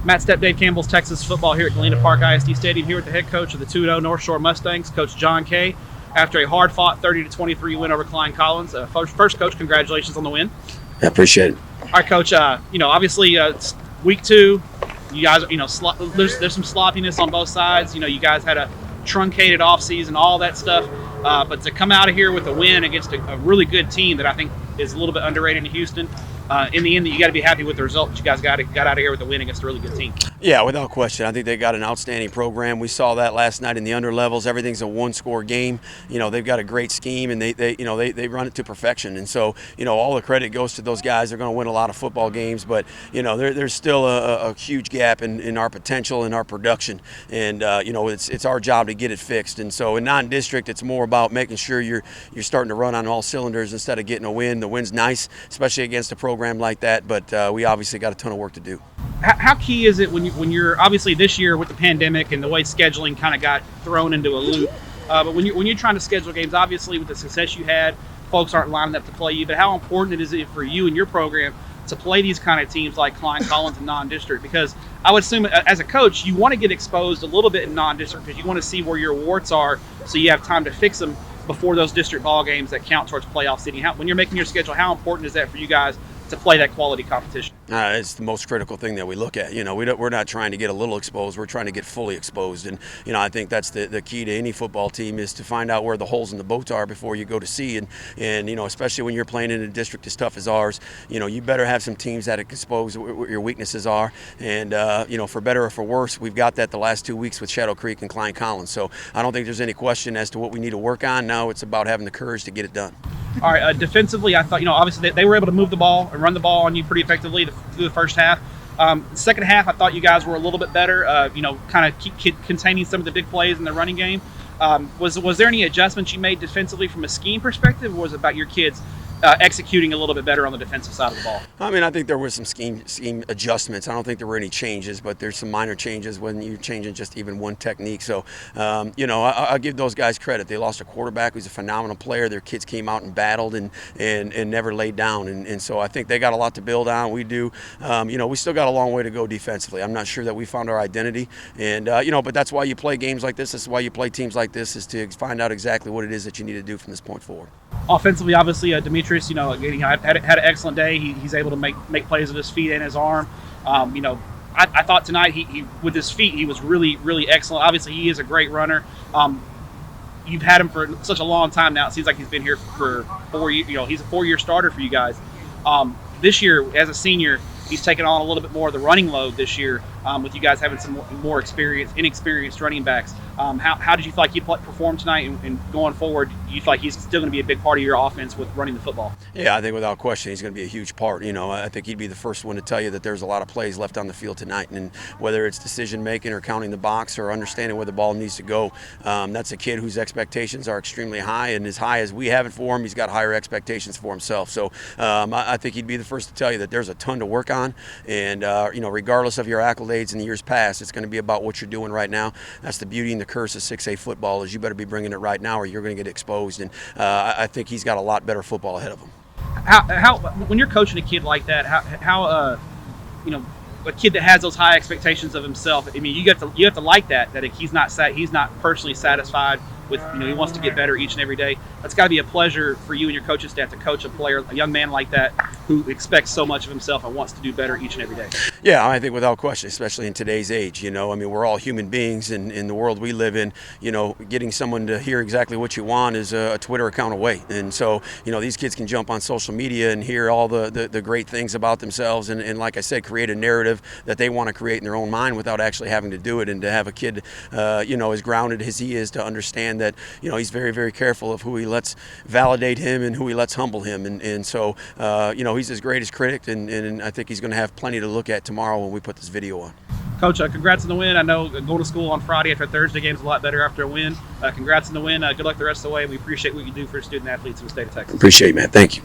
Matt Stepp, Dave Campbell's Texas football here at Galena Park ISD Stadium, here with the head coach of the 2-0 North Shore Mustangs, Coach Jon Kay, after a hard-fought 30-23 win over Klein Collins. First, Coach, congratulations on the win. I appreciate it. All right, Coach. Obviously, it's week 2. You guys, there's some sloppiness on both sides. You guys had a truncated offseason, all that stuff. But to come out of here with a win against a really good team that I think is a little bit underrated in Houston, in the end, you got to be happy with the result. You guys got out of here with a win against a really good team. Yeah, without question. I think they got an outstanding program. We saw that last night in the under levels. Everything's a one-score game. They've got a great scheme, and they run it to perfection. And so, all the credit goes to those guys. They're going to win a lot of football games, but there's still a huge gap in our potential and our production. And it's our job to get it fixed. And so, in non-district, it's more about making sure you're starting to run on all cylinders instead of getting a win. The win's nice, especially against a program like that, but we obviously got a ton of work to do. How key is it when you're obviously this year with the pandemic and the way scheduling kind of got thrown into a loop, but when you're trying to schedule games, obviously with the success you had, folks aren't lining up to play you, but how important is it for you and your program to play these kind of teams like Klein Collins and non-district? Because I would assume as a coach you want to get exposed a little bit in non-district because you want to see where your warts are so you have time to fix them before those district ball games that count towards playoff seeding. When you're making your schedule, how important is that for you guys to play that quality competition? It's the most critical thing that we look at. We're not trying to get a little exposed. We're trying to get fully exposed. And, I think that's the key to any football team is to find out where the holes in the boat are before you go to sea. And especially when you're playing in a district as tough as ours, you better have some teams that expose what your weaknesses are. And, for better or for worse, we've got that the last 2 weeks with Shadow Creek and Klein Collins. So I don't think there's any question as to what we need to work on. Now it's about having the courage to get it done. All right, defensively, I thought, obviously they were able to move the ball and run the ball on you pretty effectively through the first half. Second half, I thought you guys were a little bit better, kind of containing some of the big plays in the running game. Was there any adjustments you made defensively from a scheme perspective, or was it about your kids executing a little bit better on the defensive side of the ball? I think there were some scheme adjustments. I don't think there were any changes, but there's some minor changes when you're changing just even one technique. So, I'll give those guys credit. They lost a quarterback who's a phenomenal player. Their kids came out and battled and never laid down. And so I think they got a lot to build on. We do. We still got a long way to go defensively. I'm not sure that we found our identity. And, but that's why you play games like this. That's why you play teams like this, is to find out exactly what it is that you need to do from this point forward. Offensively, obviously, Demetrius, had an excellent day. He's able to make plays with his feet and his arm. I thought tonight he with his feet he was really, really excellent. Obviously, he is a great runner. You've had him for such a long time now. It seems like he's been here for 4 years. He's a 4-year starter for you guys. This year, as a senior, he's taken on a little bit more of the running load this year, with you guys having some more inexperienced running backs. How did you feel like he performed tonight, and going forward, you feel like he's still going to be a big part of your offense with running the football? Yeah, I think without question he's going to be a huge part. I think he'd be the first one to tell you that there's a lot of plays left on the field tonight, and whether it's decision making or counting the box or understanding where the ball needs to go, that's a kid whose expectations are extremely high, and as high as we have it for him, he's got higher expectations for himself. So I think he'd be the first to tell you that there's a ton to work on, and regardless of your accolades in the years past, it's going to be about what you're doing right now. That's the beauty and the curse of 6A football, is you better be bringing it right now or you're going to get exposed. And I think he's got a lot better football ahead of him. How when you're coaching a kid like that, how a kid that has those high expectations of himself, you have to like that he's not personally satisfied with, he wants to get better each and every day. That's got to be a pleasure for you and your coaching staff to coach a young man like that who expects so much of himself and wants to do better each and every day. Yeah, I think without question, especially in today's age, we're all human beings, and in the world we live in, getting someone to hear exactly what you want is a Twitter account away. And so, these kids can jump on social media and hear all the great things about themselves, and like I said, create a narrative that they want to create in their own mind without actually having to do it. And to have a kid, as grounded as he is, to understand that, he's very, very careful of who he lets validate him and who he lets humble him. And so, he's his greatest critic, and I think he's going to have plenty to look at tomorrow when we put this video on. Coach, congrats on the win. I know going to school on Friday after a Thursday game is a lot better after a win. Congrats on the win. Good luck the rest of the way. We appreciate what you do for student athletes in the state of Texas. Appreciate it, man. Thank you.